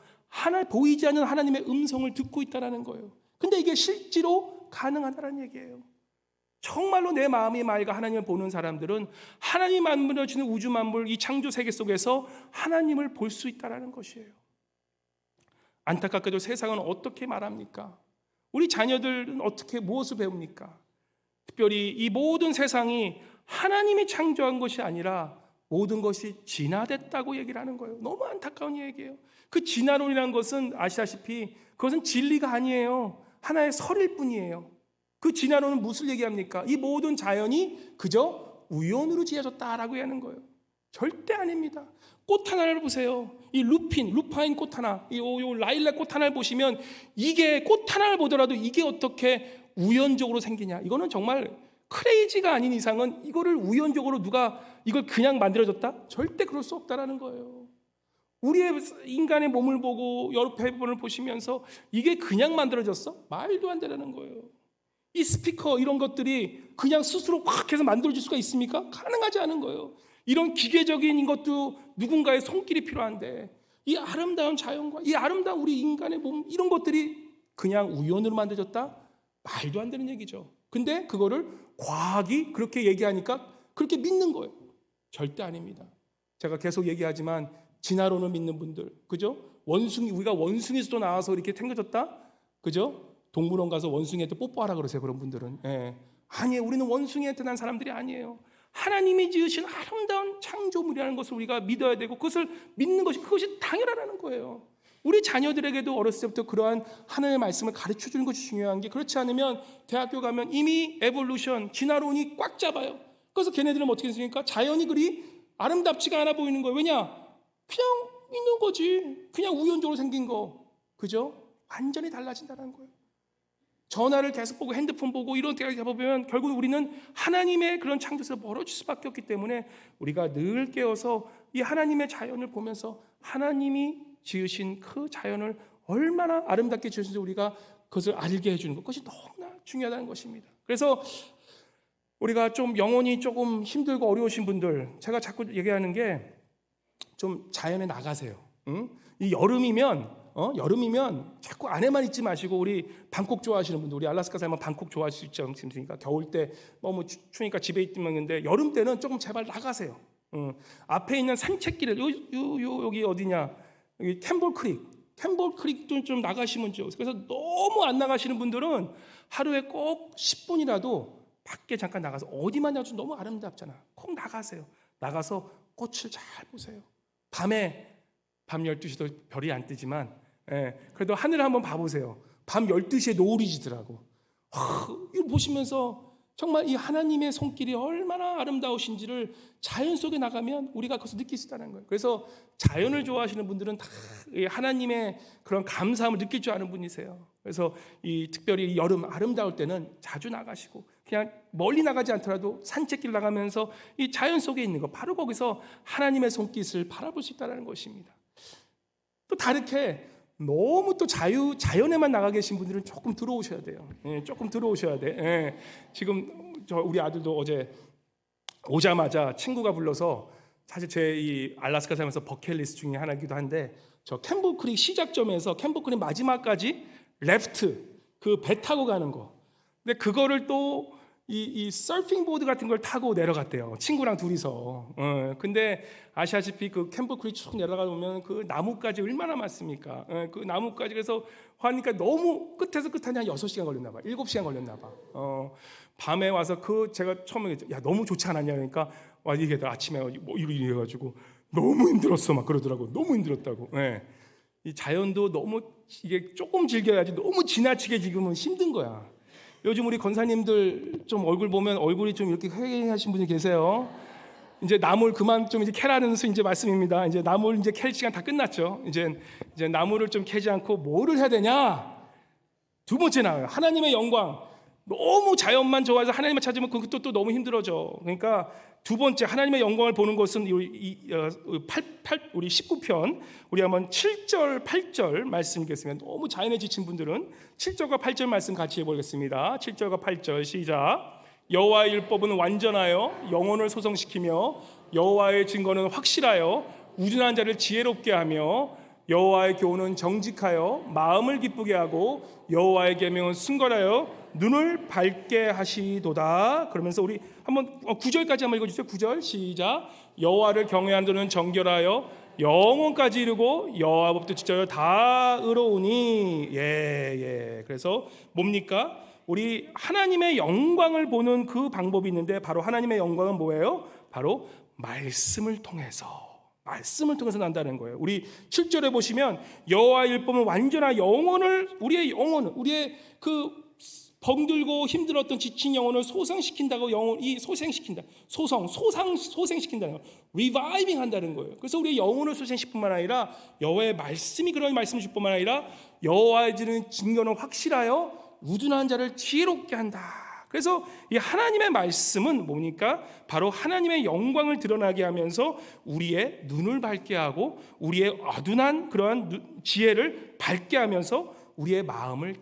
보이지 않는 하나님의 음성을 듣고 있다는 거예요. 근데 이게 실제로 가능하다는 얘기예요. 정말로 내 마음이 맑아 하나님을 보는 사람들은 하나님 만들어주는 우주 만물 이 창조 세계 속에서 하나님을 볼 수 있다는 것이에요. 안타깝게도 세상은 어떻게 말합니까? 우리 자녀들은 어떻게 무엇을 배웁니까? 특별히 이 모든 세상이 하나님이 창조한 것이 아니라 모든 것이 진화됐다고 얘기를 하는 거예요. 너무 안타까운 얘기예요. 그 진화론이라는 것은 아시다시피 그것은 진리가 아니에요. 하나의 설일 뿐이에요. 그 진화론은 무엇을 얘기합니까? 이 모든 자연이 그저 우연으로 지어졌다라고 하는 거예요. 절대 아닙니다. 꽃 하나를 보세요. 이 루파인 꽃 하나, 이 라일락 꽃 하나를 보시면 이게 꽃 하나를 보더라도 이게 어떻게 우연적으로 생기냐? 이거는 정말 크레이지가 아닌 이상은 이거를 우연적으로 누가 이걸 그냥 만들어졌다? 절대 그럴 수 없다라는 거예요. 우리의 인간의 몸을 보고 여러 배분을 보시면서 이게 그냥 만들어졌어? 말도 안 되라는 거예요. 이 스피커 이런 것들이 그냥 스스로 확 해서 만들어질 수가 있습니까? 가능하지 않은 거예요. 이런 기계적인 것도 누군가의 손길이 필요한데 이 아름다운 자연과 이 아름다운 우리 인간의 몸 이런 것들이 그냥 우연으로 만들어졌다? 말도 안 되는 얘기죠. 근데 그거를 과학이 그렇게 얘기하니까 그렇게 믿는 거예요. 절대 아닙니다. 제가 계속 얘기하지만 진화론을 믿는 분들, 그죠? 우리가 원숭이에서도 나와서 이렇게 생겨졌다? 그죠? 동물원 가서 원숭이한테 뽀뽀하라 그러세요, 그런 분들은. 예. 아니에요. 우리는 원숭이한테 난 사람들이 아니에요. 하나님이 지으신 아름다운 창조물이라는 것을 우리가 믿어야 되고 그것을 믿는 것이 그것이 당연하다는 거예요. 우리 자녀들에게도 어렸을 때부터 그러한 하나님의 말씀을 가르쳐 주는 것이 중요한 게 그렇지 않으면 대학교 가면 이미 에볼루션, 진화론이 꽉 잡아요. 그래서 걔네들은 어떻게 했습니까? 자연이 그리 아름답지가 않아 보이는 거예요. 왜냐? 그냥 있는 거지. 그냥 우연적으로 생긴 거. 그죠? 완전히 달라진다는 거예요. 전화를 계속 보고 핸드폰 보고 이런 때가 잡아보면 결국 우리는 하나님의 그런 창조에서 멀어질 수밖에 없기 때문에 우리가 늘 깨어서 이 하나님의 자연을 보면서 하나님이 지으신 그 자연을 얼마나 아름답게 지으신지 우리가 그것을 알게 해주는 것, 그것이 너무나 중요하다는 것입니다. 그래서 우리가 좀 영혼이 조금 힘들고 어려우신 분들, 제가 자꾸 얘기하는 게 좀 자연에 나가세요. 응? 이 여름이면 자꾸 안에만 있지 마시고, 우리 방콕 좋아하시는 분들, 우리 알래스카 살면 방콕 좋아할 수 있지 않습니까? 겨울 때 너무 추우니까 집에 있으면 있는데, 여름 때는 조금 제발 나가세요. 응. 앞에 있는 산책길에 여기 어디냐? 여기 캠볼 크릭도 좀 나가시면 좋죠. 그래서 너무 안 나가시는 분들은 하루에 꼭 10분이라도 밖에 잠깐 나가서, 어디만 나도 너무 아름답잖아. 꼭 나가세요. 나가서 꽃을 잘 보세요. 밤 12시도 별이 안 뜨지만, 그래도 하늘을 한번 봐보세요. 밤 12시에 노을이 지더라고. 이거 보시면서 정말 이 하나님의 손길이 얼마나 아름다우신지를 자연 속에 나가면 우리가 거기서 느낄 수 있다는 거예요. 그래서 자연을 좋아하시는 분들은 다 하나님의 그런 감사함을 느낄 줄 아는 분이세요. 그래서 특별히 여름 아름다울 때는 자주 나가시고, 그냥 멀리 나가지 않더라도 산책길 나가면서 이 자연 속에 있는 거, 바로 거기서 하나님의 손깃을 바라볼 수 있다는 것입니다. 또 다르게 너무 또 자연에만 나가 계신 분들은 조금 들어오셔야 돼요. 조금 들어오셔야 돼. 지금 우리 아들도 어제 오자마자 친구가 불러서, 사실 제 이 알래스카 살면서 버킷리스트 중에 하나이기도 한데, 저 캠버크릭 시작점에서 캠버크릭 마지막까지 레프트, 그 배 타고 가는 거. 근데 그거를 또 이 서핑 보드 같은 걸 타고 내려갔대요. 친구랑 둘이서. 근데 아시다시피 그 캠버크릭 쭉 내려가 보면 그 나뭇가지 얼마나 많습니까? 그 나뭇가지, 그래서 하니까 너무 끝에서 끝까지 한 6시간 걸렸나 봐. 7시간 걸렸나 봐. 밤에 와서 제가 처음에 야 너무 좋지 않았냐, 그러니까 와 이게 아침에 뭐 이래 가지고 너무 힘들었어 막 그러더라고. 너무 힘들었다고. 이 자연도 너무 이게 조금 즐겨야지, 너무 지나치게 지금은 힘든 거야. 요즘 우리 권사님들 좀 얼굴 보면 얼굴이 좀 이렇게 회개하신 분이 계세요. 이제 나물 그만 좀 이제 캐라는 이제 말씀입니다. 이제 나물 이제 캘 시간 다 끝났죠. 이제 나물을 좀 캐지 않고 뭐를 해야 되냐? 두 번째 나와요. 하나님의 영광. 너무 자연만 좋아해서 하나님을 찾으면 그것도 또 너무 힘들어져. 그러니까 두 번째 하나님의 영광을 보는 것은 우리 19편 우리 한번 7절 8절 말씀 읽겠습니다. 너무 자연에 지친 분들은 7절과 8절 말씀 같이 해보겠습니다. 7절과 8절 시작. 여호와의 율법은 완전하여 영혼을 소성시키며 여호와의 증거는 확실하여 우둔한 자를 지혜롭게 하며 여호와의 교훈은 정직하여 마음을 기쁘게 하고 여호와의 계명은 순결하여 눈을 밝게 하시도다. 그러면서 우리 한번 9절까지 한번 읽어주세요. 9절 시작. 여호와를 경외하는 자는 정결하여 영혼까지 이르고 여호와 법도 지켜야 다 의로우니. 그래서 뭡니까? 우리 하나님의 영광을 보는 그 방법이 있는데, 바로 하나님의 영광은 뭐예요? 바로 말씀을 통해서 난다는 거예요. 우리 7절에 보시면 여호와의 율법은 완전한 우리의 그 병들고 힘들었던 지친 영혼을 소생시킨다는 거예요. 리바이빙 한다는 거예요. 그래서 우리의 영혼을 소생시킬 뿐만 아니라 여호와의 말씀이 그런 말씀을 줄 뿐만 아니라 여호와의 증거는 확실하여 우둔한 자를 지혜롭게 한다. 그래서 이 하나님의 말씀은 뭡니까? 바로 하나님의 영광을 드러나게 하면서 우리의 눈을 밝게 하고 우리의 어둔한 그러한 지혜를 밝게 하면서 우리의 마음을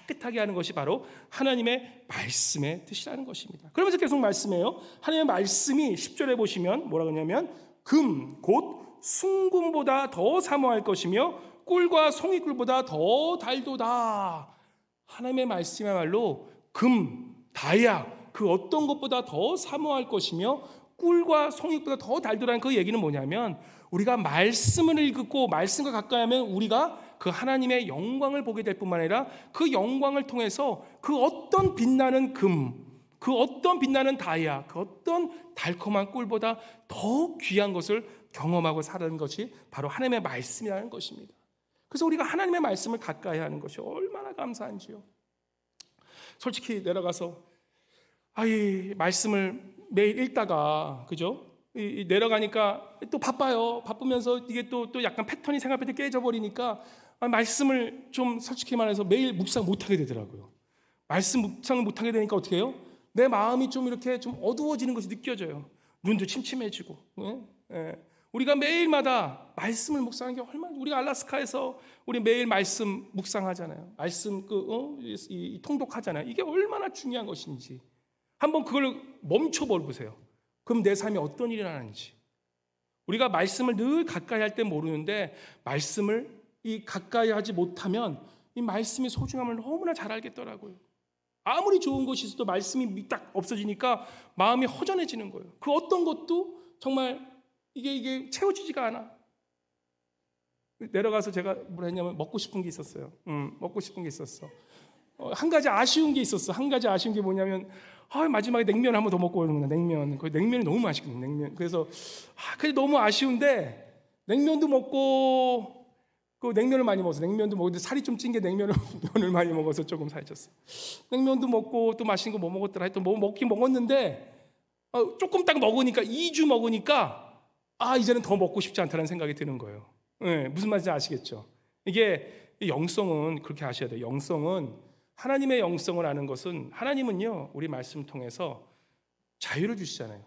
깨끗하게 하는 것이 바로 하나님의 말씀의 뜻이라는 것입니다. 그러면서 계속 말씀해요. 하나님의 말씀이 10절에 보시면 뭐라고 하냐면 금 곧 순금보다 더 사모할 것이며 꿀과 송이꿀보다 더 달도다. 하나님의 말씀이야말로 금, 다이아, 그 어떤 것보다 더 사모할 것이며 꿀과 송이보다 더 달도라는 그 얘기는 뭐냐면, 우리가 말씀을 읽고 말씀과 가까이 하면 우리가 그 하나님의 영광을 보게 될 뿐만 아니라 그 영광을 통해서 그 어떤 빛나는 금, 그 어떤 빛나는 다이아, 그 어떤 달콤한 꿀보다 더 귀한 것을 경험하고 사는 것이 바로 하나님의 말씀이라는 것입니다. 그래서 우리가 하나님의 말씀을 가까이 하는 것이 얼마나 감사한지요. 솔직히 내려가서 이 말씀을 매일 읽다가 그죠? 내려가니까 또 바빠요. 바쁘면서 이게 또 약간 패턴이 생활 패턴이 깨져버리니까 말씀을 좀 솔직히 말해서 매일 묵상 못하게 되더라고요. 말씀 묵상을 못하게 되니까 어떻게 해요? 내 마음이 좀 이렇게 좀 어두워지는 것이 느껴져요. 눈도 침침해지고. 우리가 매일마다 말씀을 묵상하는 게 얼마나, 우리가 알래스카에서 우리 매일 말씀 묵상하잖아요. 말씀 통독하잖아요. 이게 얼마나 중요한 것인지. 한번 그걸 멈춰 보세요. 그럼 내 삶에 어떤 일이 일어나는지. 우리가 말씀을 늘 가까이 할 때 모르는데 말씀을 가까이 하지 못하면 이 말씀의 소중함을 너무나 잘 알겠더라고요. 아무리 좋은 것이 있어도 말씀이 딱 없어지니까 마음이 허전해지는 거예요. 그 어떤 것도 정말 이게 채워지지가 않아. 내려가서 제가 뭘 했냐면 먹고 싶은 게 있었어요. 먹고 싶은 게 있었어. 한 가지 아쉬운 게 있었어. 한 가지 아쉬운 게 뭐냐면 마지막에 냉면 한 번 더 먹고 오는 거야. 냉면. 그 냉면이 너무 맛있거든요. 냉면. 그래서 그게 너무 아쉬운데 냉면도 먹고 그 냉면을 많이 먹어서 냉면도 먹었는데 살이 좀 찐 게 냉면을 많이 먹어서 조금 살쪘어. 냉면도 먹고 또 맛있는 거 뭐 먹었더라 했더니 뭐 먹긴 먹었는데 조금 딱 먹으니까 2주 먹으니까 이제는 더 먹고 싶지 않다는 생각이 드는 거예요. 네, 무슨 말인지 아시겠죠? 이게 영성은 그렇게 아셔야 돼요. 영성은 하나님의 영성을 아는 것은 하나님은요 우리 말씀 통해서 자유를 주시잖아요.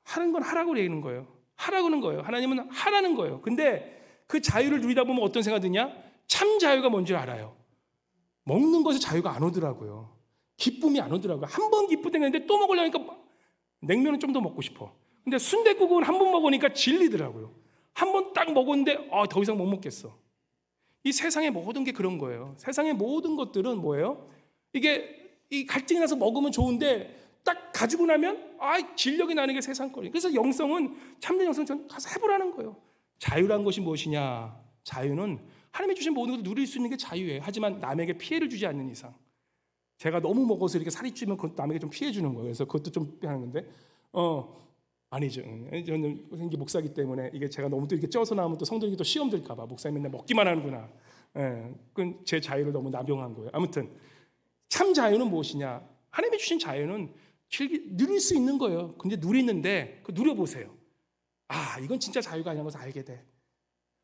하는 건 하라고 얘기하는 거예요. 하라고는 거예요. 하나님은 하라는 거예요. 근데 그 자유를 누리다 보면 어떤 생각이 드냐? 참 자유가 뭔지 알아요. 먹는 것에 자유가 안 오더라고요. 기쁨이 안 오더라고요. 한 번 기쁘다는데 또 먹으려니까 냉면은 좀 더 먹고 싶어. 근데 순댓국은 한 번 먹으니까 질리더라고요. 한 번 딱 먹었는데 더 이상 못 먹겠어. 이 세상의 모든 게 그런 거예요. 세상의 모든 것들은 뭐예요? 이게 이 갈증이 나서 먹으면 좋은데 딱 가지고 나면 진력이 나는 게 세상 거예요. 그래서 영성은 참된 영성은 전 가서 해보라는 거예요. 자유란 것이 무엇이냐? 자유는 하나님이 주신 모든 것을 누릴 수 있는 게 자유예요. 하지만 남에게 피해를 주지 않는 이상. 제가 너무 먹어서 이렇게 살이 찌면 그것도 남에게 좀 피해 주는 거예요. 그래서 그것도 좀 하는 건데 아니죠. 저는 생기 목사기 때문에 이게 제가 너무 또 이렇게 쪄서 나오면 또 성도에게 또 시험 들까 봐 목사님 맨날 먹기만 하는구나. 그건 제 자유를 너무 남용한 거예요. 아무튼 참 자유는 무엇이냐? 하나님이 주신 자유는 누릴 수 있는 거예요. 근데 누리는데 누려보세요. 이건 진짜 자유가 아니라는 것을 알게 돼.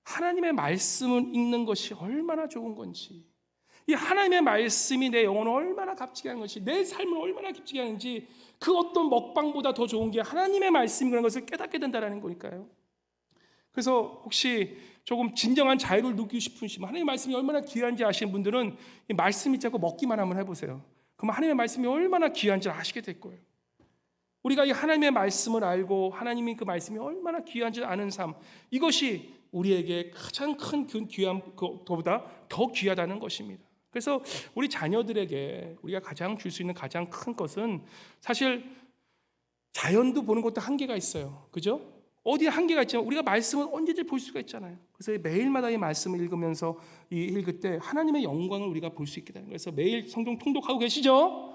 하나님의 말씀을 읽는 것이 얼마나 좋은 건지, 이 하나님의 말씀이 내 영혼을 얼마나 값지게 하는 것이, 내 삶을 얼마나 값지게 하는지, 그 어떤 먹방보다 더 좋은 게 하나님의 말씀이라는 것을 깨닫게 된다는 거니까요. 그래서 혹시 조금 진정한 자유를 누리고 싶으시면, 하나님의 말씀이 얼마나 귀한지 아시는 분들은 이 말씀 있지 않고 먹기만 한번 해보세요. 그러면 하나님의 말씀이 얼마나 귀한지 아시게 될 거예요. 우리가 이 하나님의 말씀을 알고 하나님이 그 말씀이 얼마나 귀한지 아는 삶, 이것이 우리에게 가장 큰 귀한 것보다 더 귀하다는 것입니다. 그래서 우리 자녀들에게 우리가 가장 줄 수 있는 가장 큰 것은, 사실 자연도 보는 것도 한계가 있어요. 그죠? 어디에 한계가 있지만 우리가 말씀을 언제든지 볼 수가 있잖아요. 그래서 매일마다 이 말씀을 읽으면서 읽을 때 하나님의 영광을 우리가 볼 수 있게 되는 거예요. 그래서 매일 성경 통독하고 계시죠?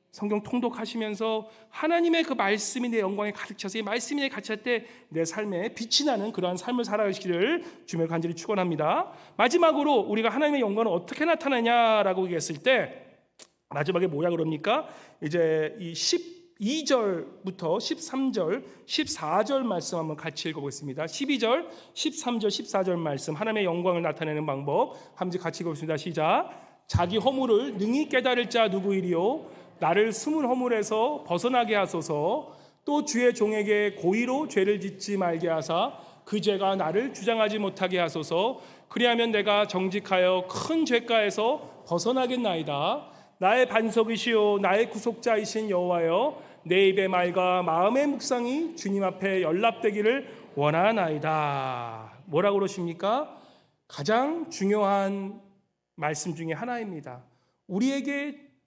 성경 통독하시면서 하나님의 그 말씀이 내 영광에 가득 차서 이 말씀이 내 가득 찰 때 내 삶에 빛이 나는 그러한 삶을 살아가시기를 주님을 간절히 축원합니다. 마지막으로 우리가 하나님의 영광은 어떻게 나타나냐라고 얘기했을 때 마지막에 뭐야 그럽니까? 이제 이 12절부터 13절, 14절 말씀 한번 같이 읽어보겠습니다. 12절, 13절, 14절 말씀, 하나님의 영광을 나타내는 방법 함께 같이 읽어보겠습니다. 시작. 자기 허물을 능히 깨달을 자 누구이리요? 나를 숨은 허물에서 벗어나게 하소서. 또 주의 종에게 고의로 죄를 짓지 말게 하사 그 죄가 나를 주장하지 못하게 하소서. 그리하면 내가 정직하여 큰 죄가에서 벗어나겠나이다. 나의 반석이시요 나의 구속자이신 여호와여, 내 입의 말과 마음의 묵상이 주님 앞에 연락되기를 원하나이다. 뭐라고 그러십니까? 가장 중요한 말씀 중에 하나입니다.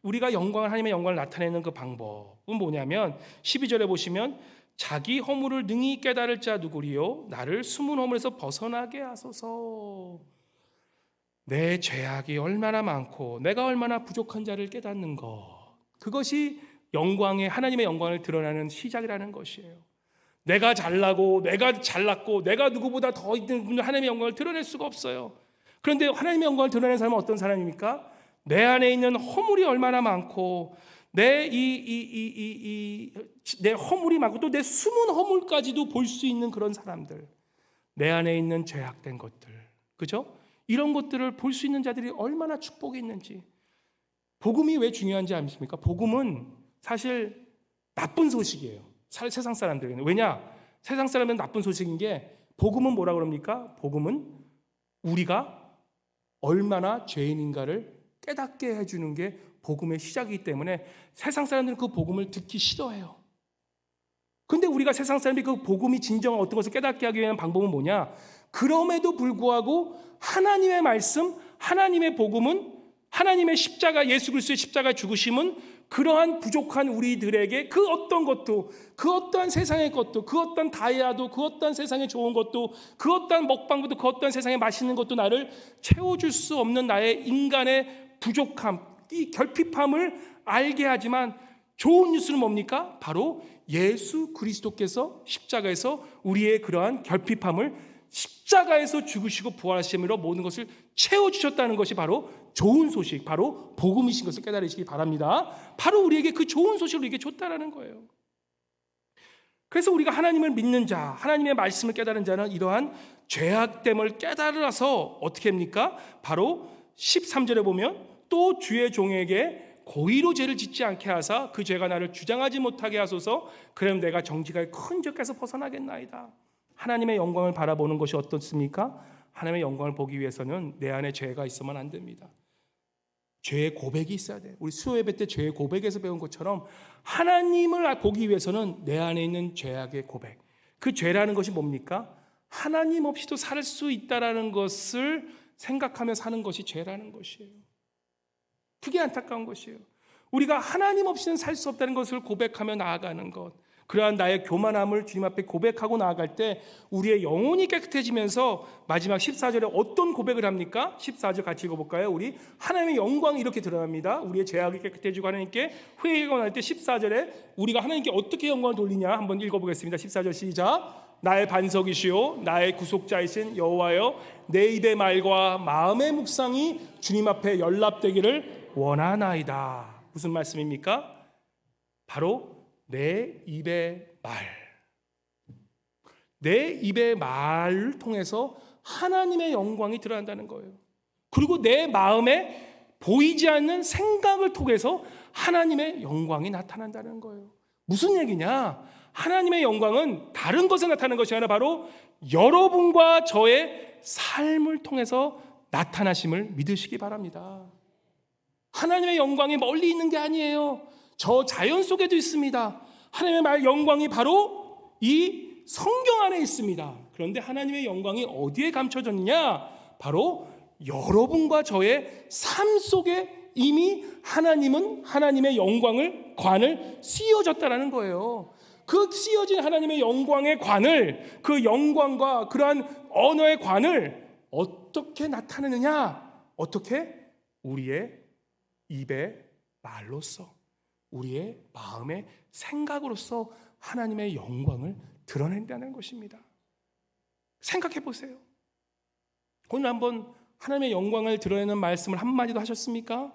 우리가 하나님의 영광을 나타내는 그 방법은 뭐냐면 12절에 보시면 자기 허물을 능히 깨달을 자 누구리요? 나를 숨은 허물에서 벗어나게 하소서. 내 죄악이 얼마나 많고 내가 얼마나 부족한 자를 깨닫는 것, 그것이 하나님의 영광을 드러나는 시작이라는 것이에요. 내가 잘나고 내가 잘났고 내가 누구보다 더 있는 분들 하나님의 영광을 드러낼 수가 없어요. 그런데 하나님의 영광을 드러내는 사람은 어떤 사람입니까? 내 안에 있는 허물이 얼마나 많고 내 허물이 많고 또 내 숨은 허물까지도 볼 수 있는 그런 사람들, 내 안에 있는 죄악된 것들, 그죠? 이런 것들을 볼 수 있는 자들이 얼마나 축복이 있는지. 복음이 왜 중요한지 아십니까? 복음은 사실 나쁜 소식이에요. 세상 사람들에게는. 왜냐? 세상 사람은 나쁜 소식인 게, 복음은 뭐라 그럽니까? 복음은 우리가 얼마나 죄인인가를 깨닫게 해주는 게 복음의 시작이기 때문에 세상 사람들은 그 복음을 듣기 싫어해요. 근데 우리가 세상 사람들이 그 복음이 진정한 어떤 것을 깨닫게 하기 위한 방법은 뭐냐? 그럼에도 불구하고 하나님의 말씀, 하나님의 복음은, 하나님의 십자가, 예수 그리스도의 십자가 죽으심은 그러한 부족한 우리들에게 그 어떤 것도, 그 어떠한 세상의 것도, 그 어떤 다이아도, 그 어떤 세상에 좋은 것도, 그 어떤 먹방도, 그 어떤 세상에 맛있는 것도 나를 채워줄 수 없는 나의 인간의 부족함, 이 결핍함을 알게 하지만 좋은 뉴스는 뭡니까? 바로 예수 그리스도께서 십자가에서 우리의 그러한 결핍함을 십자가에서 죽으시고 부활하심으로 모든 것을 채워주셨다는 것이 바로 좋은 소식, 바로 복음이신 것을 깨달으시기 바랍니다. 바로 우리에게 그 좋은 소식을 우리에게 줬다라는 거예요. 그래서 우리가 하나님을 믿는 자, 하나님의 말씀을 깨달은 자는 이러한 죄악됨을 깨달아서 어떻게 합니까? 바로 13절에 보면 또 주의 종에게 고의로 죄를 짓지 않게 하사 그 죄가 나를 주장하지 못하게 하소서. 그럼 내가 정직하게 큰 죄에서 벗어나겠나이다. 하나님의 영광을 바라보는 것이 어떻습니까? 하나님의 영광을 보기 위해서는 내 안에 죄가 있으면 안 됩니다. 죄의 고백이 있어야 돼요. 우리 수요 예배 때 죄의 고백에서 배운 것처럼 하나님을 보기 위해서는 내 안에 있는 죄악의 고백. 그 죄라는 것이 뭡니까? 하나님 없이도 살 수 있다라는 것을 생각하며 사는 것이 죄라는 것이에요. 그게 안타까운 것이에요. 우리가 하나님 없이는 살 수 없다는 것을 고백하며 나아가는 것, 그러한 나의 교만함을 주님 앞에 고백하고 나아갈 때 우리의 영혼이 깨끗해지면서 마지막 14절에 어떤 고백을 합니까? 14절 같이 읽어볼까요? 우리 하나님의 영광이 이렇게 드러납니다. 우리의 죄악이 깨끗해지고 하나님께 회개가 날 때 14절에 우리가 하나님께 어떻게 영광을 돌리냐 한번 읽어보겠습니다. 14절 시작. 나의 반석이시오 나의 구속자이신 여호와여, 내 입의 말과 마음의 묵상이 주님 앞에 연락되기를 원하나이다. 무슨 말씀입니까? 바로 내 입의 말, 내 입의 말을 통해서 하나님의 영광이 드러난다는 거예요. 그리고 내 마음에 보이지 않는 생각을 통해서 하나님의 영광이 나타난다는 거예요. 무슨 얘기냐? 하나님의 영광은 다른 것에 나타나는 것이 아니라 바로 여러분과 저의 삶을 통해서 나타나심을 믿으시기 바랍니다. 하나님의 영광이 멀리 있는 게 아니에요. 저 자연 속에도 있습니다. 하나님의 영광이 바로 이 성경 안에 있습니다. 그런데 하나님의 영광이 어디에 감춰졌느냐? 바로 여러분과 저의 삶 속에 이미 하나님은 하나님의 영광을, 관을 씌워졌다는 거예요. 그 씌워진 하나님의 영광의 관을, 그 영광과 그러한 언어의 관을 어떻게 나타내느냐? 어떻게? 우리의 입의 말로써, 우리의 마음의 생각으로서 하나님의 영광을 드러낸다는 것입니다. 생각해 보세요. 오늘 한번 하나님의 영광을 드러내는 말씀을 한마디도 하셨습니까?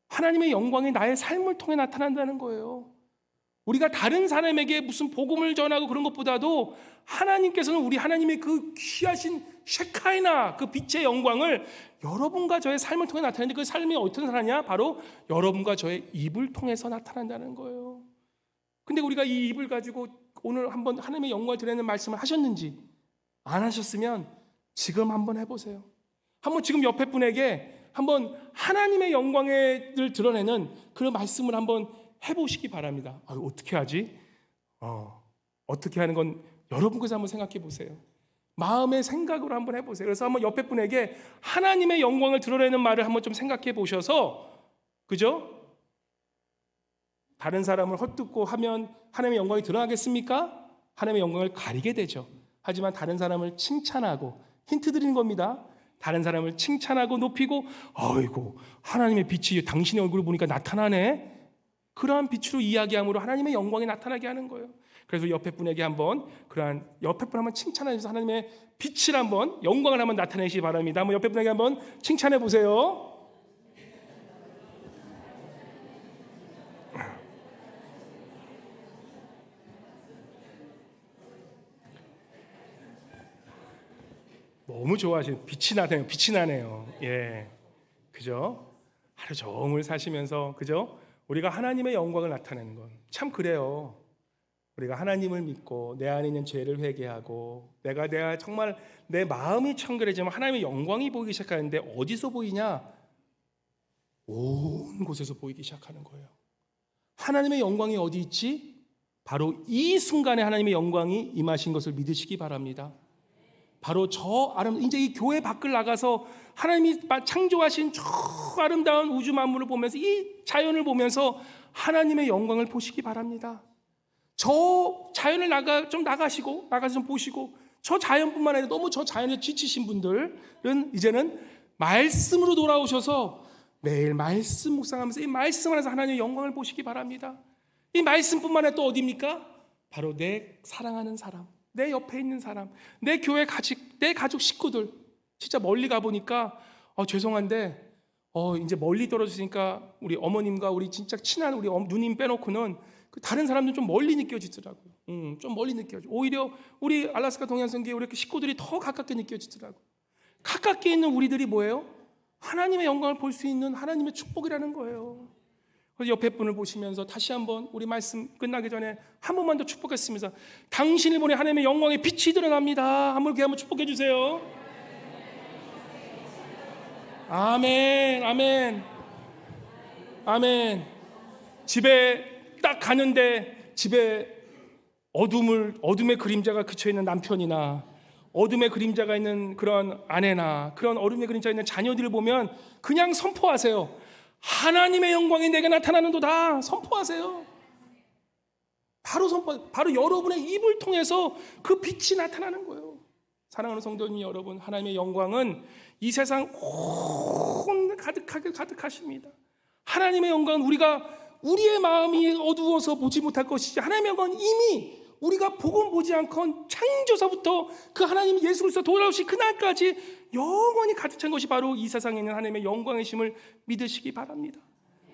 하나님의 영광이 나의 삶을 통해 나타난다는 거예요. 우리가 다른 사람에게 무슨 복음을 전하고 그런 것보다도 하나님께서는 우리 하나님의 그 귀하신 셰카이나 그 빛의 영광을 여러분과 저의 삶을 통해 나타내는데 그 삶이 어떻게 나타나냐? 바로 여러분과 저의 입을 통해서 나타난다는 거예요. 근데 우리가 이 입을 가지고 오늘 한번 하나님의 영광을 드러내는 말씀을 하셨는지 안 하셨으면 지금 한번 해보세요. 한번 지금 옆에 분에게 한번 하나님의 영광을 드러내는 그런 말씀을 한번 해보시기 바랍니다. 어떻게 하지? 어떻게 하는 건 여러분께서 한번 생각해 보세요. 마음의 생각으로 한번 해보세요. 그래서 한번 옆에 분에게 하나님의 영광을 드러내는 말을 한번 좀 생각해 보셔서, 그죠? 다른 사람을 헛듣고 하면 하나님의 영광이 드러나겠습니까? 하나님의 영광을 가리게 되죠. 하지만 다른 사람을 칭찬하고, 힌트 드리는 겁니다. 다른 사람을 칭찬하고 높이고, 아이고 하나님의 빛이 당신의 얼굴을 보니까 나타나네, 그러한 빛으로 이야기함으로 하나님의 영광이 나타나게 하는 거예요. 그래서 옆에 분에게 한번 그러한 옆에 분 한번 칭찬해서 하나님의 빛을 한번, 영광을 한번 나타내시기 바랍니다. 한번 옆에 분에게 한번 칭찬해 보세요. 너무 좋아하시는, 빛이 나네요. 빛이 나네요. 예, 그죠? 하루 종일 사시면서, 그죠? 우리가 하나님의 영광을 나타내는 건 참 그래요. 우리가 하나님을 믿고 내 안에 있는 죄를 회개하고 내가 정말 내 마음이 청결해지면 하나님의 영광이 보이기 시작하는데 어디서 보이냐? 온 곳에서 보이기 시작하는 거예요. 하나님의 영광이 어디 있지? 바로 이 순간에 하나님의 영광이 임하신 것을 믿으시기 바랍니다. 바로 저 이제 이 교회 밖을 나가서 하나님이 창조하신 저 아름다운 우주 만물을 보면서 이 자연을 보면서 하나님의 영광을 보시기 바랍니다. 저 자연을 나가서 좀 보시고, 저 자연뿐만 아니라 너무 저 자연에 지치신 분들은 이제는 말씀으로 돌아오셔서 매일 말씀 묵상하면서 이 말씀 안에서 하나님의 영광을 보시기 바랍니다. 이 말씀뿐만 아니라 또 어디입니까? 바로 내 사랑하는 사람, 내 옆에 있는 사람, 내 교회 내 가족 식구들. 진짜 멀리 가보니까 죄송한데 이제 멀리 떨어지니까 우리 어머님과 우리 진짜 친한 우리 누님 빼놓고는 다른 사람들은 좀 멀리 느껴지더라고요. 좀 멀리 느껴져. 오히려 우리 알라스카 동양성교회 우리 식구들이 더 가깝게 느껴지더라고요. 가깝게 있는 우리들이 뭐예요? 하나님의 영광을 볼 수 있는 하나님의 축복이라는 거예요. 그래서 옆에 분을 보시면서 다시 한번 우리 말씀 끝나기 전에 한 번만 더 축복했습니다. 당신을 보내 하나님의 영광의 빛이 드러납니다. 한번 이렇게 한번 축복해 주세요. 아멘, 아멘, 아멘. 집에 딱 가는데 집에 어둠의 그림자가 그쳐 있는 남편이나 어둠의 그림자가 있는 그런 아내나 그런 어둠의 그림자가 있는 자녀들을 보면 그냥 선포하세요. 하나님의 영광이 내게 나타나는도다. 선포하세요. 바로 여러분의 입을 통해서 그 빛이 나타나는 거예요. 사랑하는 성도님 여러분, 하나님의 영광은 이 세상 온 가득하십니다. 하나님의 영광은 우리의 마음이 어두워서 보지 못할 것이지, 하나님의 영광은 이미 우리가 보건 보지 않건 창조서부터 그 하나님 예수 그리스도 돌아오신 그날까지 영원히 가득 찬 것이 바로 이 세상에 있는 하나님의 영광의 심을 믿으시기 바랍니다.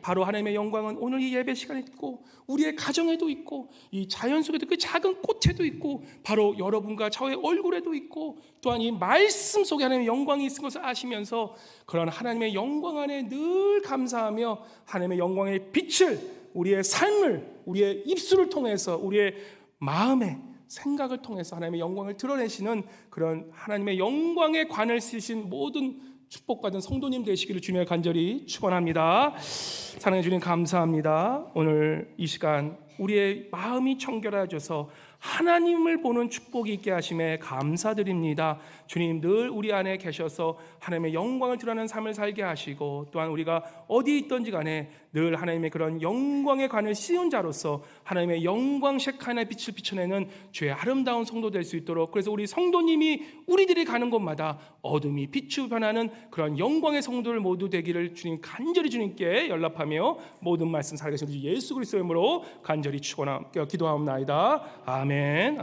바로 하나님의 영광은 오늘 이 예배 시간에 있고 우리의 가정에도 있고 이 자연 속에도 그 작은 꽃에도 있고 바로 여러분과 저의 얼굴에도 있고 또한 이 말씀 속에 하나님의 영광이 있는 것을 아시면서 그런 하나님의 영광 안에 늘 감사하며 하나님의 영광의 빛을 우리의 삶을, 우리의 입술을 통해서 우리의 마음의 생각을 통해서 하나님의 영광을 드러내시는 그런 하나님의 영광의 관을 쓰신 모든 축복받은 성도님 되시기를 주님의 간절히 축원합니다. 사랑해 주님 감사합니다. 오늘 이 시간 우리의 마음이 청결해져서 하나님을 보는 축복이 있게 하심에 감사드립니다. 주님 늘 우리 안에 계셔서 하나님의 영광을 드러내는 삶을 살게 하시고 또한 우리가 어디 있든지 간에 늘 하나님의 그런 영광의 관을 씌운 자로서 하나님의 영광 셰카나의 빛을 비춰내는 주의 아름다운 성도 될 수 있도록, 그래서 우리 성도님이 우리들이 가는 곳마다 어둠이 빛으로 변하는 그런 영광의 성도들 모두 되기를 주님 간절히 주님께 연락하며 모든 말씀 살아계신 예수 그리스도의 이름으로 간절히 기도하옵나이다. 아멘. 아멘.